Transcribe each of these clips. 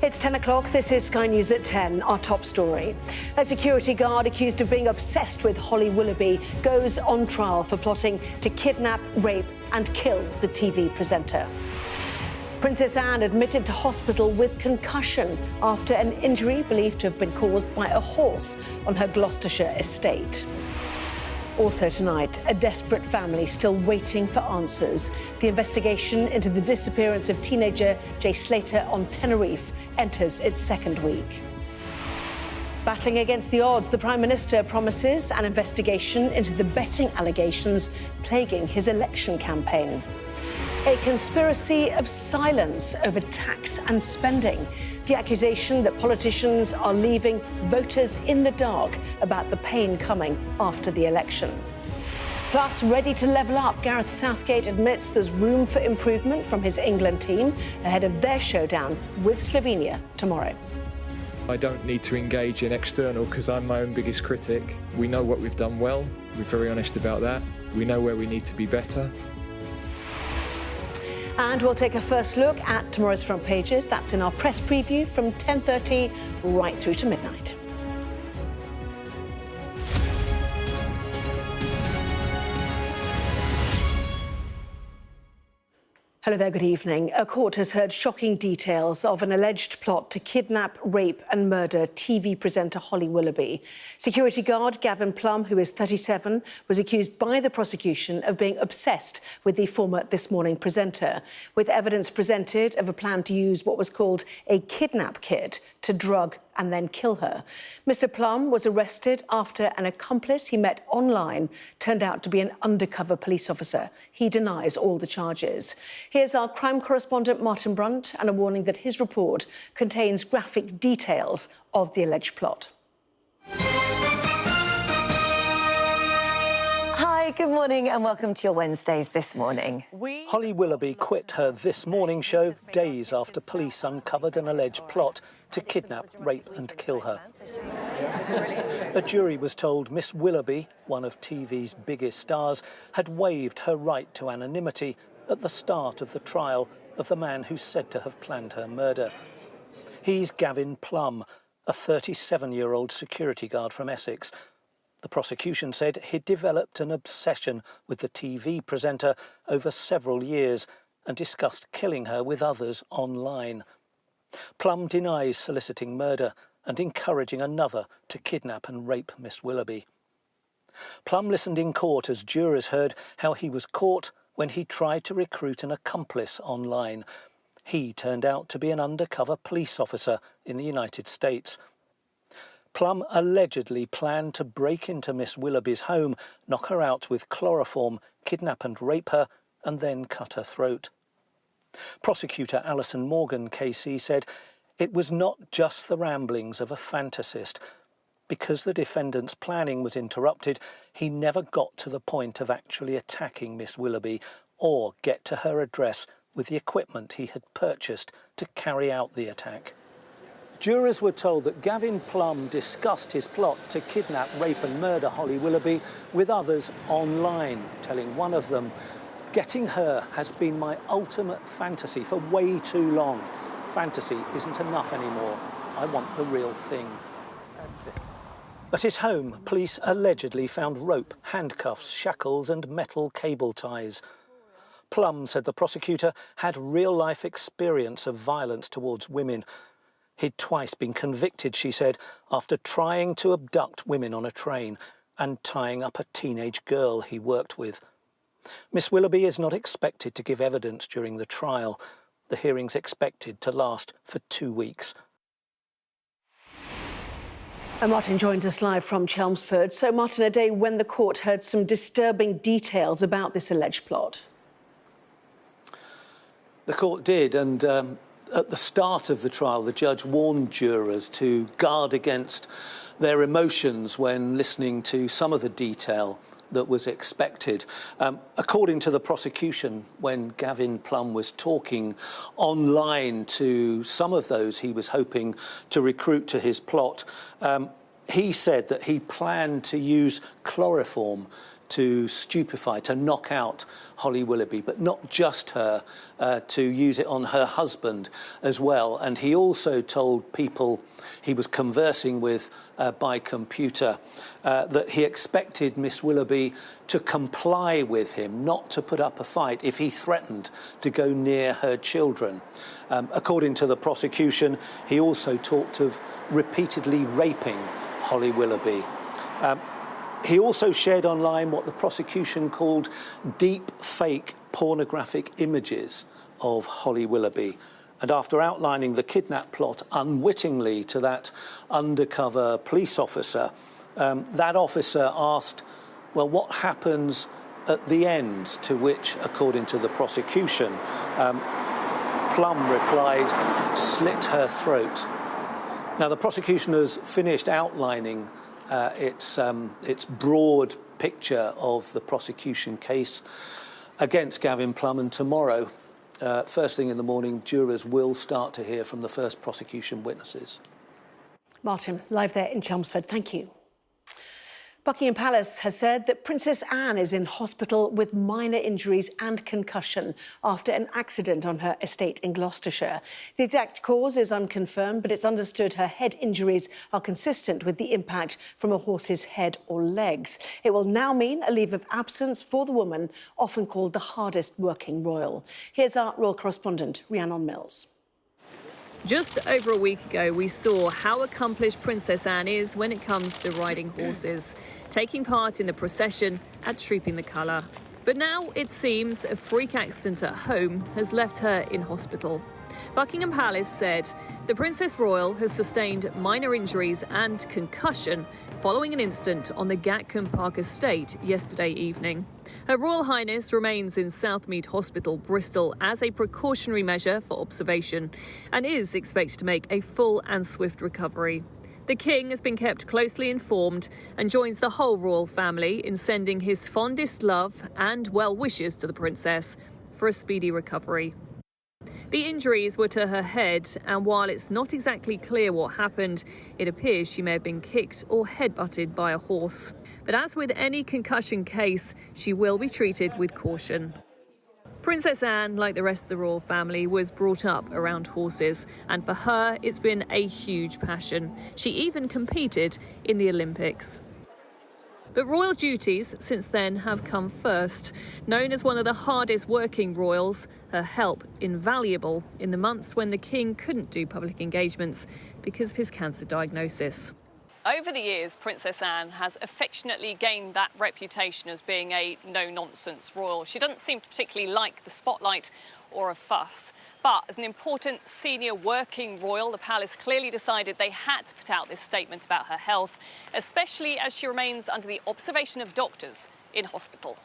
It's 10 o'clock. This is Sky News at 10. Our top story. A security guard accused of being obsessed with Holly Willoughby goes on trial for plotting to kidnap, rape and kill the TV presenter. Princess Anne admitted to hospital with concussion after an injury believed to have been caused by a horse on her Gloucestershire estate. Also tonight, a desperate family still waiting for answers. The investigation into the disappearance of teenager Slater on Tenerife enters its second week. Battling against the odds, the Prime Minister promises an investigation into the betting allegations plaguing his election campaign. A conspiracy of silence over tax and spending. The accusation that politicians are leaving voters in the dark about the pain coming after the election. Plus, ready to level up, Gareth Southgate admits there's room for improvement from his England team ahead of their showdown with Slovenia tomorrow. I don't need to engage in external because I'm my own biggest critic. We know what we've done well. We're very honest about that. We know where we need to be better. And we'll take a first look at tomorrow's front pages. That's in our press preview from 10:30 right through to midnight. Hello there, good evening. A court has heard shocking details of an alleged plot to kidnap, rape and murder TV presenter Holly Willoughby. Security guard Gavin Plum, who is 37, was accused by the prosecution of being obsessed with the former This Morning presenter, with evidence presented of a plan to use what was called a kidnap kit to drug and then kill her. Mr. Plum was arrested after an accomplice he met online turned out to be an undercover police officer. He denies all the charges. Here's our crime correspondent Martin Brunt and a warning that his report contains graphic details of the alleged plot. Hi, good morning and welcome to your Wednesdays this morning. Holly Willoughby quit her This Morning show days after police uncovered an alleged plot to kidnap, rape and kill her. A jury was told Miss Willoughby, one of TV's biggest stars, had waived her right to anonymity at the start of the trial of the man who's said to have planned her murder. He's Gavin Plum, a 37-year-old security guard from Essex. The prosecution said he'd developed an obsession with the TV presenter over several years and discussed killing her with others online. Plum denies soliciting murder and encouraging another to kidnap and rape Miss Willoughby. Plum listened in court as jurors heard how he was caught when he tried to recruit an accomplice online. He turned out to be an undercover police officer in the United States. Plum allegedly planned to break into Miss Willoughby's home, knock her out with chloroform, kidnap and rape her, and then cut her throat. Prosecutor Alison Morgan, KC, said it was not just the ramblings of a fantasist. Because the defendant's planning was interrupted, he never got to the point of actually attacking Miss Willoughby or get to her address with the equipment he had purchased to carry out the attack. Jurors were told that Gavin Plum discussed his plot to kidnap, rape and murder Holly Willoughby with others online, telling one of them, "Getting her has been my ultimate fantasy for way too long. Fantasy isn't enough anymore. I want the real thing." At his home, police allegedly found rope, handcuffs, shackles and metal cable ties. Plum, said the prosecutor, had real-life experience of violence towards women. He'd twice been convicted, she said, after trying to abduct women on a train and tying up a teenage girl he worked with. Miss Willoughby is not expected to give evidence during the trial. The hearing's expected to last for 2 weeks. And Martin joins us live from Chelmsford. So, Martin, a day when the court heard some disturbing details about this alleged plot. The court did, and at the start of the trial, the judge warned jurors to guard against their emotions when listening to some of the detail that was expected. According to the prosecution, when Gavin Plum was talking online to some of those he was hoping to recruit to his plot, he said that he planned to use chloroform to stupefy, to knock out Holly Willoughby, but not just her, to use it on her husband as well. And he also told people he was conversing with by computer that he expected Miss Willoughby to comply with him, not to put up a fight if he threatened to go near her children. According to the prosecution, he also talked of repeatedly raping Holly Willoughby. He also shared online what the prosecution called deep fake pornographic images of Holly Willoughby. And after outlining the kidnap plot unwittingly to that undercover police officer, that officer asked, well, what happens at the end? To which, according to the prosecution, Plum replied, slit her throat. Now, the prosecution has finished outlining its broad picture of the prosecution case against Gavin Plum, and tomorrow, first thing in the morning, jurors will start to hear from the first prosecution witnesses. Martin, live there in Chelmsford. Thank you. Buckingham Palace has said that Princess Anne is in hospital with minor injuries and concussion after an accident on her estate in Gloucestershire. The exact cause is unconfirmed, but it's understood her head injuries are consistent with the impact from a horse's head or legs. It will now mean a leave of absence for the woman, often called the hardest working royal. Here's our royal correspondent, Rhiannon Mills. Just over a week ago, we saw how accomplished Princess Anne is when it comes to riding horses, taking part in the procession at Trooping the Colour. But now it seems a freak accident at home has left her in hospital. Buckingham Palace said the Princess Royal has sustained minor injuries and concussion following an incident on the Gatcombe Park estate yesterday evening. Her Royal Highness remains in Southmead Hospital, Bristol, as a precautionary measure for observation and is expected to make a full and swift recovery. The King has been kept closely informed and joins the whole royal family in sending his fondest love and well wishes to the Princess for a speedy recovery. The injuries were to her head, and while it's not exactly clear what happened, it appears she may have been kicked or headbutted by a horse. But as with any concussion case, she will be treated with caution. Princess Anne, like the rest of the royal family, was brought up around horses, and for her, it's been a huge passion. She even competed in the Olympics. But royal duties since then have come first. Known as one of the hardest working royals, her help invaluable in the months when the King couldn't do public engagements because of his cancer diagnosis. Over the years, Princess Anne has affectionately gained that reputation as being a no-nonsense royal. She doesn't seem to particularly like the spotlight or a fuss. But as an important senior working royal, the palace clearly decided they had to put out this statement about her health, especially as she remains under the observation of doctors in hospital.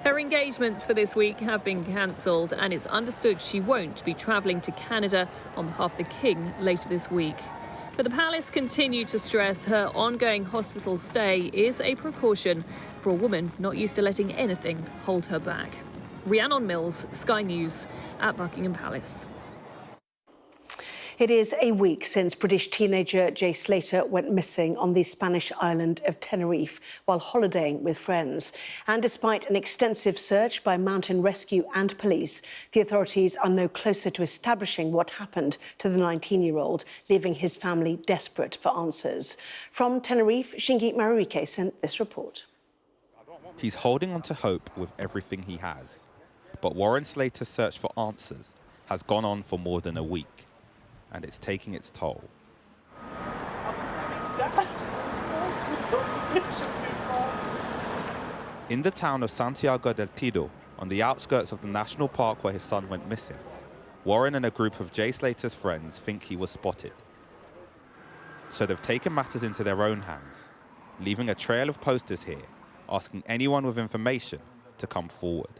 Her engagements for this week have been cancelled, and it's understood she won't be travelling to Canada on behalf of the King later this week. But the palace continued to stress her ongoing hospital stay is a precaution for a woman not used to letting anything hold her back. Rhiannon Mills, Sky News at Buckingham Palace. It is a week since British teenager Jay Slater went missing on the Spanish island of Tenerife while holidaying with friends. And despite an extensive search by mountain rescue and police, the authorities are no closer to establishing what happened to the 19-year-old, leaving his family desperate for answers. From Tenerife, Shingi Marurike sent this report. He's holding on to hope with everything he has. But Warren Slater's search for answers has gone on for more than a week, and it's taking its toll. In the town of Santiago del Tido, on the outskirts of the national park where his son went missing, Warren and a group of Jay Slater's friends think he was spotted. So they've taken matters into their own hands, leaving a trail of posters here, asking anyone with information to come forward.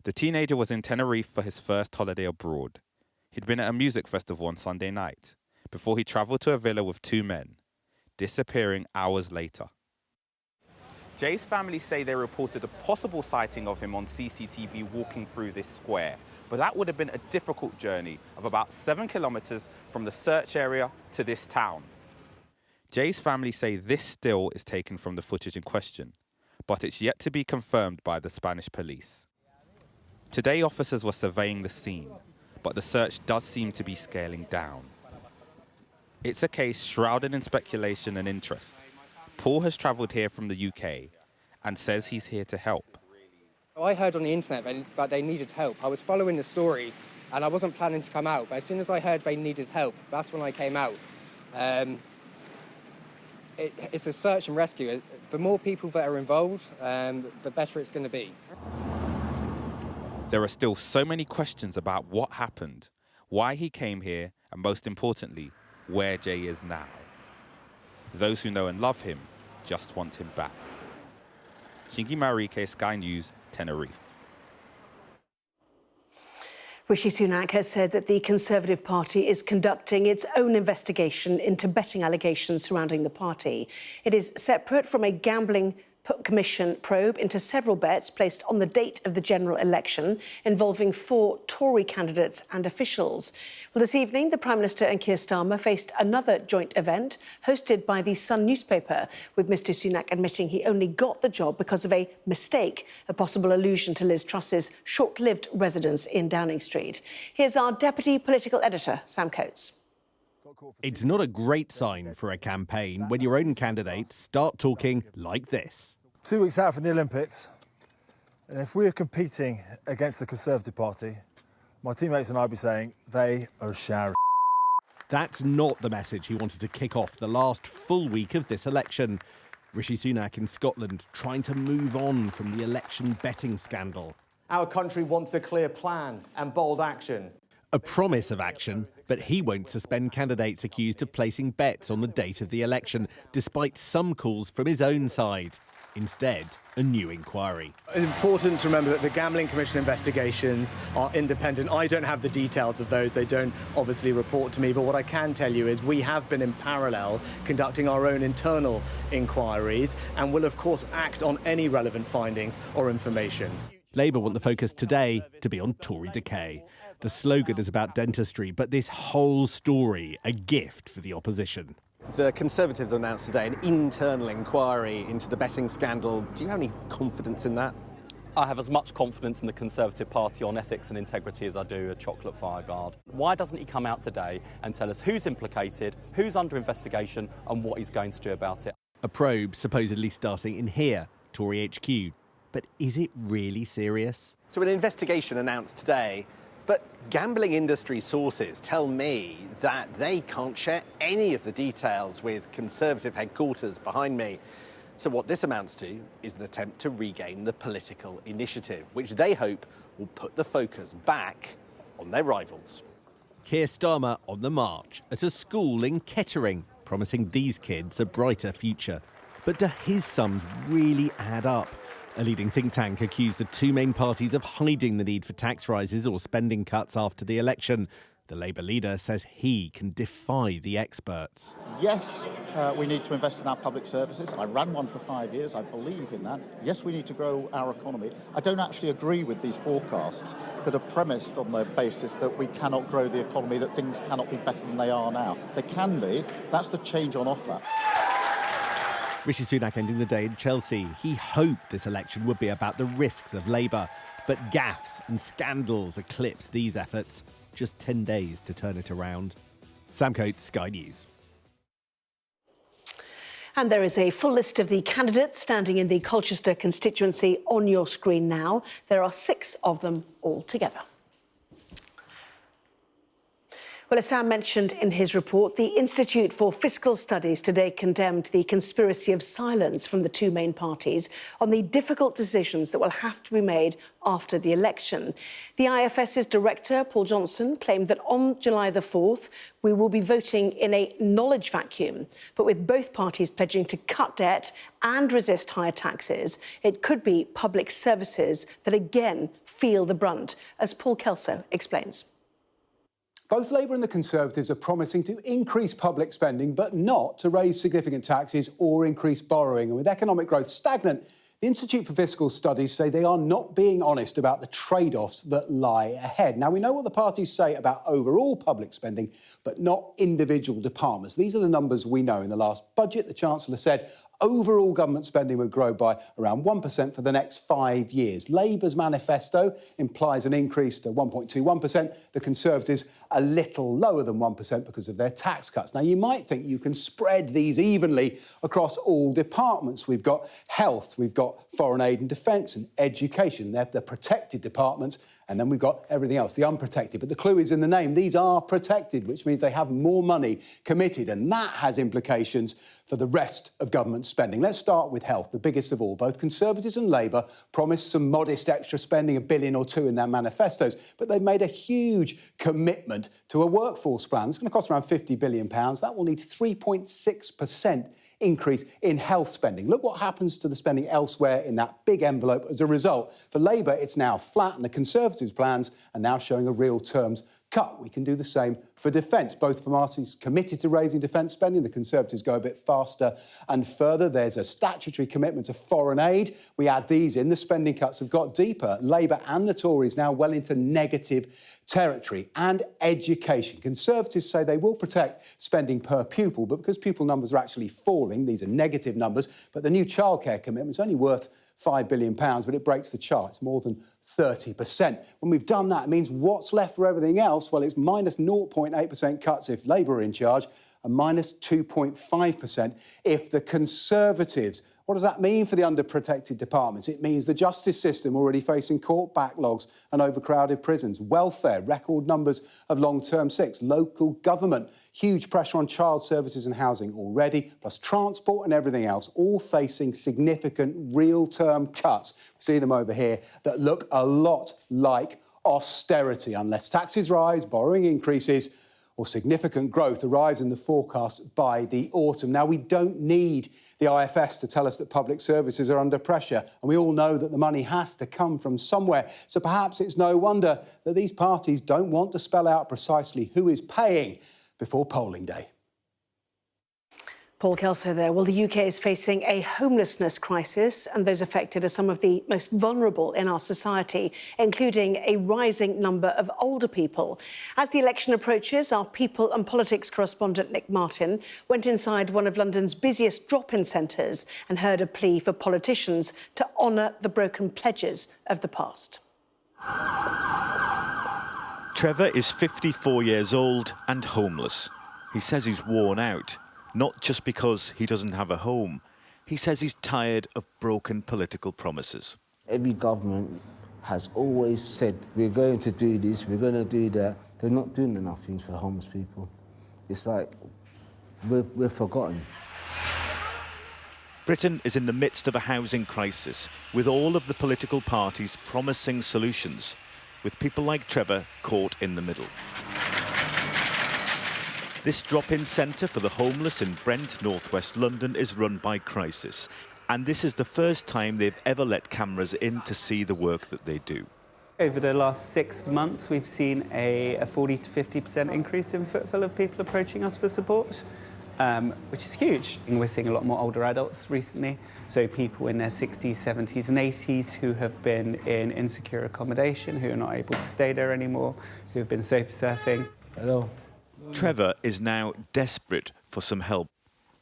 The teenager was in Tenerife for his first holiday abroad. He'd been at a music festival on Sunday night, before he travelled to a villa with two men, disappearing hours later. Jay's family say they reported a possible sighting of him on CCTV walking through this square, but that would have been a difficult journey of about 7 kilometres from the search area to this town. Jay's family say this still is taken from the footage in question, but it's yet to be confirmed by the Spanish police. Today, officers were surveying the scene, but the search does seem to be scaling down. It's a case shrouded in speculation and interest. Paul has travelled here from the UK and says he's here to help. I heard on the internet that they needed help. I was following the story and I wasn't planning to come out, but as soon as I heard they needed help, that's when I came out. It's a search and rescue. The more people that are involved, the better it's going to be. There are still so many questions about what happened, why he came here, and most importantly, where Jay is now. Those who know and love him just want him back. Shingi Marike, Sky News, Tenerife. Rishi Sunak has said that the Conservative Party is conducting its own investigation into betting allegations surrounding the party. It is separate from a gambling commission probe into several bets placed on the date of the general election involving 4 Tory candidates and officials. Well, this evening, the Prime Minister and Keir Starmer faced another joint event hosted by the Sun newspaper, with Mr Sunak admitting he only got the job because of a mistake, a possible allusion to Liz Truss's short-lived residence in Downing Street. Here's our Deputy Political Editor, Sam Coates. It's not a great sign for a campaign when your own candidates start talking like this. 2 weeks out from the Olympics, and if we are competing against the Conservative Party, my teammates and I would be saying they are a shower of. That's not the message he wanted to kick off the last full week of this election. Rishi Sunak in Scotland trying to move on from the election betting scandal. Our country wants a clear plan and bold action. A promise of action, but he won't suspend candidates accused of placing bets on the date of the election, despite some calls from his own side. Instead, a new inquiry. It's important to remember that the Gambling Commission investigations are independent. I don't have the details of those. They don't obviously report to me. But what I can tell you is we have been in parallel conducting our own internal inquiries and will, of course, act on any relevant findings or information. Labour want the focus today to be on Tory decay. The slogan is about dentistry, but this whole story a gift for the opposition. The Conservatives announced today an internal inquiry into the betting scandal. Do you have any confidence in that? I have as much confidence in the Conservative Party on ethics and integrity as I do a chocolate fireguard. Why doesn't he come out today and tell us who's implicated, who's under investigation and what he's going to do about it? A probe supposedly starting in here, Tory HQ. But is it really serious? So an investigation announced today, but gambling industry sources tell me that they can't share any of the details with Conservative headquarters behind me. So what this amounts to is an attempt to regain the political initiative, which they hope will put the focus back on their rivals. Keir Starmer on the march at a school in Kettering, promising these kids a brighter future. But do his sums really add up? A leading think tank accused the 2 main parties of hiding the need for tax rises or spending cuts after the election. The Labour leader says he can defy the experts. Yes, we need to invest in our public services. I ran one for 5 years. I believe in that. Yes, we need to grow our economy. I don't actually agree with these forecasts that are premised on the basis that we cannot grow the economy, that things cannot be better than they are now. They can be. That's the change on offer. Rishi Sunak ending the day in Chelsea. He hoped this election would be about the risks of Labour, but gaffes and scandals eclipse these efforts. Just 10 days to turn it around. Sam Coates, Sky News. And there is a full list of the candidates standing in the Colchester constituency on your screen now. There are 6 of them altogether. Well, as Sam mentioned in his report, the Institute for Fiscal Studies today condemned the conspiracy of silence from the 2 main parties on the difficult decisions that will have to be made after the election. The IFS's director, Paul Johnson, claimed that on July the 4th, we will be voting in a knowledge vacuum. But with both parties pledging to cut debt and resist higher taxes, it could be public services that again feel the brunt, as Paul Kelso explains. Both Labour and the Conservatives are promising to increase public spending, but not to raise significant taxes or increase borrowing. And with economic growth stagnant, The Institute for Fiscal Studies say they are not being honest about the trade-offs that lie ahead. Now, we know what the parties say about overall public spending, but not individual departments. These are the numbers we know. In the last budget, the Chancellor said overall government spending would grow by around 1% for the next 5 years. Labour's manifesto implies an increase to 1.21%. The Conservatives a little lower than 1% because of their tax cuts. Now, you might think you can spread these evenly across all departments. We've got health, we've got foreign aid and defence and education. They're the protected departments. And then we've got everything else, the unprotected. But the clue is in the name. These are protected, which means they have more money committed. And that has implications for the rest of government spending. Let's start with health, the biggest of all. Both Conservatives and Labour promised some modest extra spending, £1 billion or £2 in their manifestos. But they've made a huge commitment to a workforce plan. It's going to cost around £50 billion. That will need 3.6% increase in health spending. Look what happens to the spending elsewhere in that big envelope as a result. For Labour, it's now flat, and the Conservatives' plans are now showing a real terms cut. We can do the same for defence. Both parties committed to raising defence spending. The Conservatives go a bit faster and further. There's a statutory commitment to foreign aid. We add these in. The spending cuts have got deeper. Labour and the Tories now well into negative territory. And education. Conservatives say they will protect spending per pupil, but because pupil numbers are actually falling, these are negative numbers, but the new childcare commitment's only worth £5 billion, but it breaks the chart. It's more than 30%. When we've done that, it means what's left for everything else? Well, it's minus 0.8% cuts if Labour are in charge and minus 2.5% if the Conservatives. What does that mean for the underprotected departments? It means the justice system already facing court backlogs and overcrowded prisons, welfare, record numbers of long-term sicks, local government, huge pressure on child services and housing already, plus transport and everything else, all facing significant real-term cuts. We see them over here that look a lot like austerity. Unless taxes rise, borrowing increases, or significant growth arrives in the forecast by the autumn. Now, we don't need the IFS to tell us that public services are under pressure, and we all know that the money has to come from somewhere. So perhaps it's no wonder that these parties don't want to spell out precisely who is paying before polling day. Paul Kelso there. Well, the UK is facing a homelessness crisis, and those affected are some of the most vulnerable in our society, including a rising number of older people. As the election approaches, our people and politics correspondent Nick Martin went inside one of London's busiest drop-in centres and heard a plea for politicians to honour the broken pledges of the past. Trevor is 54 years old and homeless. He says he's worn out. Not just because he doesn't have a home. He says he's tired of broken political promises. Every government has always said, we're going to do this, we're going to do that. They're not doing enough things for homeless people. It's like we're forgotten. Britain is in the midst of a housing crisis, with all of the political parties promising solutions, with people like Trevor caught in the middle. This drop-in centre for the homeless in Brent, northwest London, is run by Crisis. And this is the first time they've ever let cameras in to see the work that they do. Over the last 6 months, we've seen a 40 to 50% increase in footfall of people approaching us for support, which is huge. And we're seeing a lot more older adults recently, so people in their 60s, 70s and 80s who have been in insecure accommodation, who are not able to stay there anymore, who have been sofa surfing. Hello. Trevor is now desperate for some help.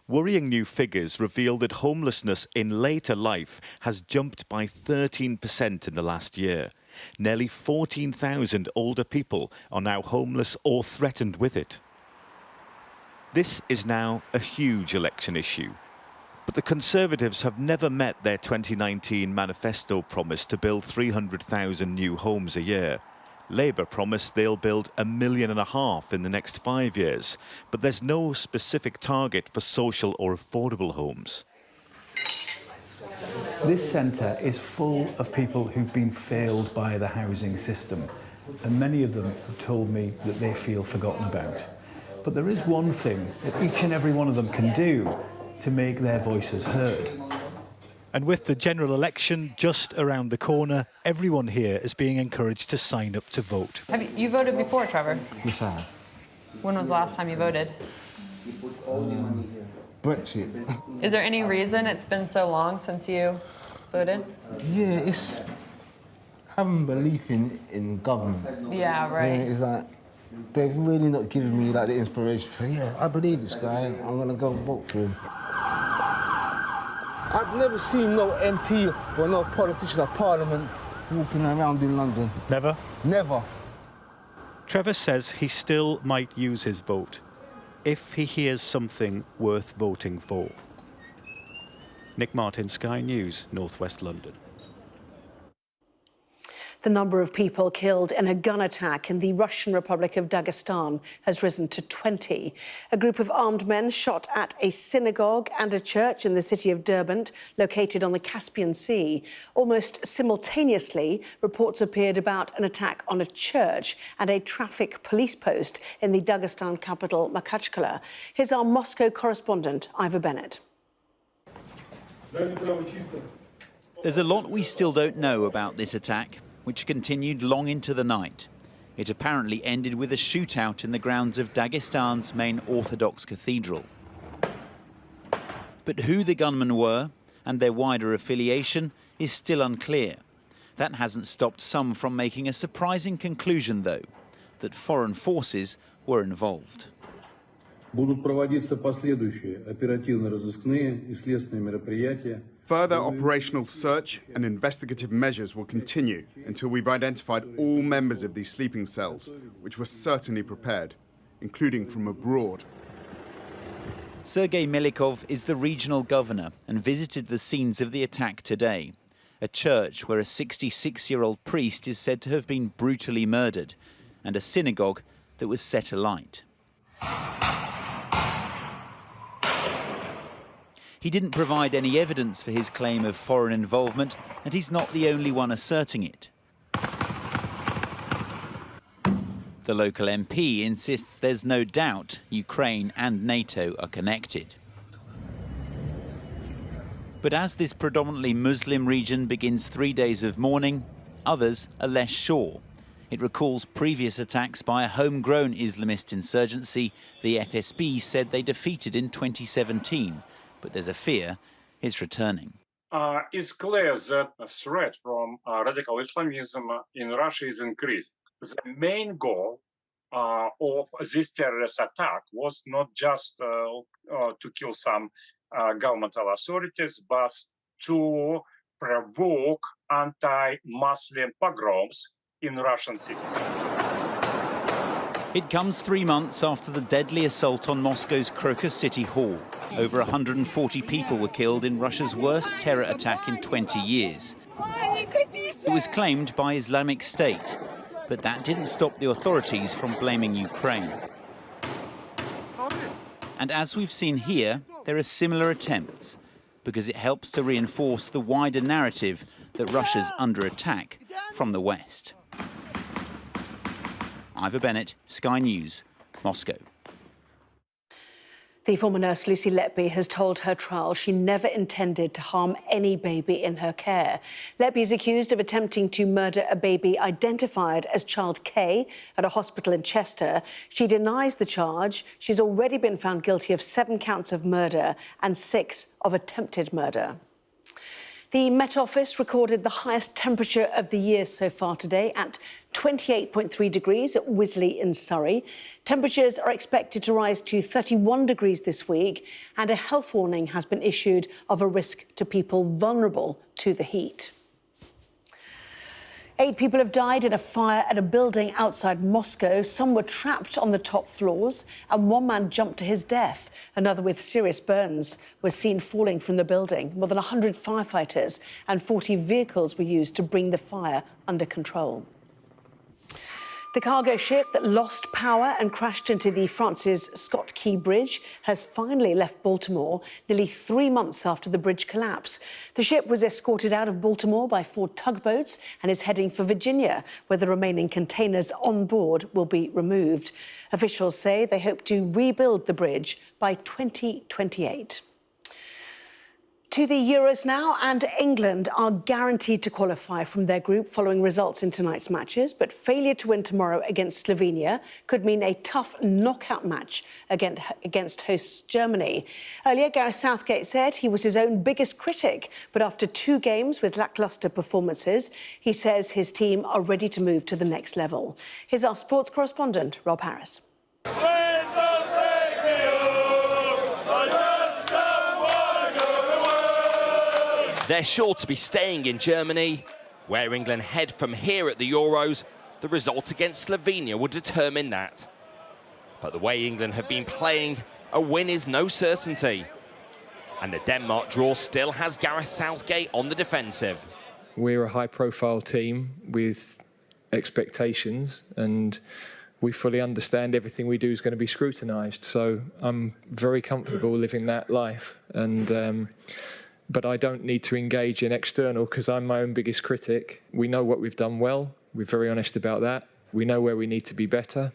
Worrying new figures reveal that homelessness in later life has jumped by 13% in the last year. Nearly 14,000 older people are now homeless or threatened with it. This is now a huge election issue. But the Conservatives have never met their 2019 manifesto promise to build 300,000 new homes a year. Labour promised they'll build 1.5 million in the next 5 years, but there's no specific target for social or affordable homes. This centre is full of people who've been failed by the housing system, and many of them have told me that they feel forgotten about. But there is one thing that each and every one of them can do to make their voices heard. And with the general election just around the corner, everyone here is being encouraged to sign up to vote. Have you voted before, Trevor? Yes, I have. When was the last time you voted? Brexit. Is there any reason it's been so long since you voted? Yeah, it's having belief in government. Yeah, right. And it's like, they've really not given me like the inspiration for, yeah, I believe this guy, I'm gonna go vote for him. I've never seen no MP or no politician or parliament walking around in London. Never? Never. Trevor says he still might use his vote if he hears something worth voting for. Nick Martin, Sky News, North West London. The number of people killed in a gun attack in the Russian Republic of Dagestan has risen to 20. A group of armed men shot at a synagogue and a church in the city of Derbent, located on the Caspian Sea. Almost simultaneously, reports appeared about an attack on a church and a traffic police post in the Dagestan capital, Makhachkala. Here's our Moscow correspondent, Ivor Bennett. There's a lot we still don't know about this attack, which continued long into the night. It apparently ended with a shootout in the grounds of Dagestan's main Orthodox cathedral. But who the gunmen were and their wider affiliation is still unclear. That hasn't stopped some from making a surprising conclusion, though, that foreign forces were involved. Будут проводиться последующие оперативно-розыскные и следственные мероприятия. Further operational search and investigative measures will continue until we've identified all members of these sleeping cells, which were certainly prepared, including from abroad. Sergei Melikov is the regional governor and visited the scenes of the attack today. A church where a 66-year-old priest is said to have been brutally murdered, and a synagogue that was set alight. He didn't provide any evidence for his claim of foreign involvement, and he's not the only one asserting it. The local MP insists there's no doubt Ukraine and NATO are connected. But as this predominantly Muslim region begins 3 days of mourning, others are less sure. It recalls previous attacks by a homegrown Islamist insurgency the FSB said they defeated in 2017. But there's a fear it's returning. It's clear that the threat from radical Islamism in Russia is increasing. The main goal of this terrorist attack was not just to kill some governmental authorities, but to provoke anti-Muslim pogroms in Russian cities. It comes 3 months after the deadly assault on Moscow's Crocus City Hall. Over 140 people were killed in Russia's worst terror attack in 20 years. It was claimed by Islamic State, but that didn't stop the authorities from blaming Ukraine. And as we've seen here, there are similar attempts, because it helps to reinforce the wider narrative that Russia's under attack from the West. Ivor Bennett, Sky News, Moscow. The former nurse Lucy Letby has told her trial she never intended to harm any baby in her care. Letby is accused of attempting to murder a baby identified as child K at a hospital in Chester. She denies the charge. She's already been found guilty of 7 counts of murder and 6 of attempted murder. The Met Office recorded the highest temperature of the year so far today at 28.3 degrees at Wisley in Surrey. Temperatures are expected to rise to 31 degrees this week, and a health warning has been issued of a risk to people vulnerable to the heat. 8 people have died in a fire at a building outside Moscow. Some were trapped on the top floors, and 1 man jumped to his death. Another with serious burns was seen falling from the building. More than 100 firefighters and 40 vehicles were used to bring the fire under control. The cargo ship that lost power and crashed into the Francis Scott Key Bridge has finally left Baltimore nearly 3 months after the bridge collapse. The ship was escorted out of Baltimore by 4 tugboats and is heading for Virginia, where the remaining containers on board will be removed. Officials say they hope to rebuild the bridge by 2028. To the Euros now, and England are guaranteed to qualify from their group following results in tonight's matches, but failure to win tomorrow against Slovenia could mean a tough knockout match against hosts Germany. Earlier, Gareth Southgate said he was his own biggest critic, but after 2 games with lacklustre performances, he says his team are ready to move to the next level. Here's our sports correspondent, Rob Harris. They're sure to be staying in Germany. Where England head from here at the Euros, the result against Slovenia will determine that. But the way England have been playing, a win is no certainty. And the Denmark draw still has Gareth Southgate on the defensive. We're a high-profile team with expectations, and we fully understand everything we do is going to be scrutinised. So I'm very comfortable living that life. But I don't need to engage in external because I'm my own biggest critic. We know what we've done well. We're very honest about that. We know where we need to be better.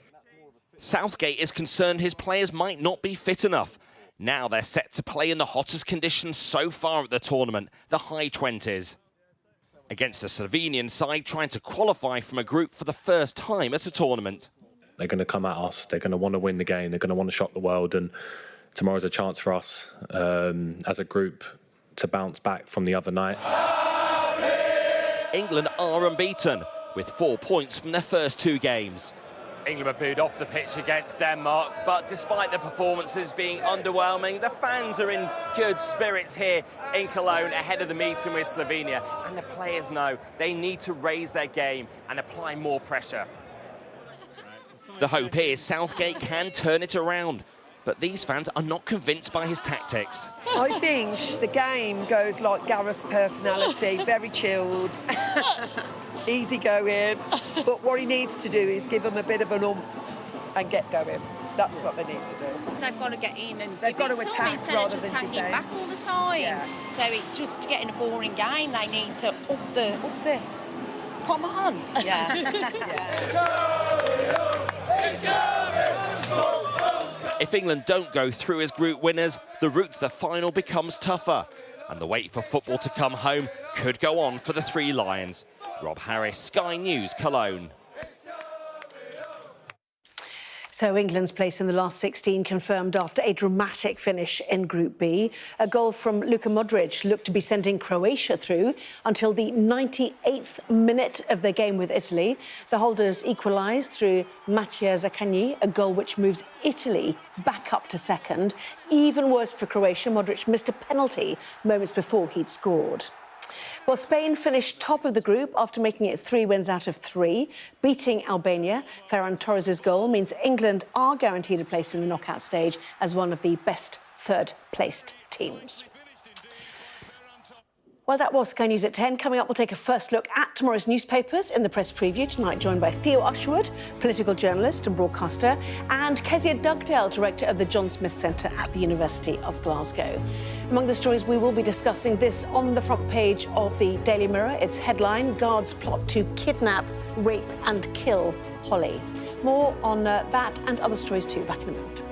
Southgate is concerned his players might not be fit enough. Now they're set to play in the hottest conditions so far at the tournament, the high 20s. Against a Slovenian side trying to qualify from a group for the first time at a tournament. They're going to come at us. They're going to want to win the game. They're going to want to shock the world. And tomorrow's a chance for us as a group to bounce back from the other night. England are unbeaten, with 4 points from their first 2 games. England were booed off the pitch against Denmark, but despite the performances being underwhelming, the fans are in good spirits here in Cologne ahead of the meeting with Slovenia, and the players know they need to raise their game and apply more pressure. The hope is Southgate can turn it around, but these fans are not convinced by his tactics. I think the game goes like Gareth's personality, very chilled, easygoing, but what he needs to do is give them a bit of an oomph and get going. That's what they need to do. They've got to get in and they've got to attack rather than hanging defend. back all the time. Yeah. So it's just getting a boring game. They need to up the. Come on. Yeah. If England don't go through as group winners, the route to the final becomes tougher, and the wait for football to come home could go on for the 3 Lions. Rob Harris, Sky News, Cologne. So England's place in the last 16 confirmed after a dramatic finish in Group B. A goal from Luka Modric looked to be sending Croatia through until the 98th minute of their game with Italy. The holders equalised through Mattia Zaccagni, a goal which moves Italy back up to second. Even worse for Croatia, Modric missed a penalty moments before he'd scored. Well, Spain finished top of the group after making it 3 wins out of 3, beating Albania. Ferran Torres' goal means England are guaranteed a place in the knockout stage as one of the best third-placed teams. Well, that was Sky News at 10. Coming up, we'll take a first look at tomorrow's newspapers in the press preview tonight, joined by Theo Usherwood, political journalist and broadcaster, and Kezia Dugdale, director of the John Smith Centre at the University of Glasgow. Among the stories we will be discussing, this on the front page of the Daily Mirror. Its headline, Guards plot to kidnap, rape and kill Holly. More on that and other stories too, back in a moment.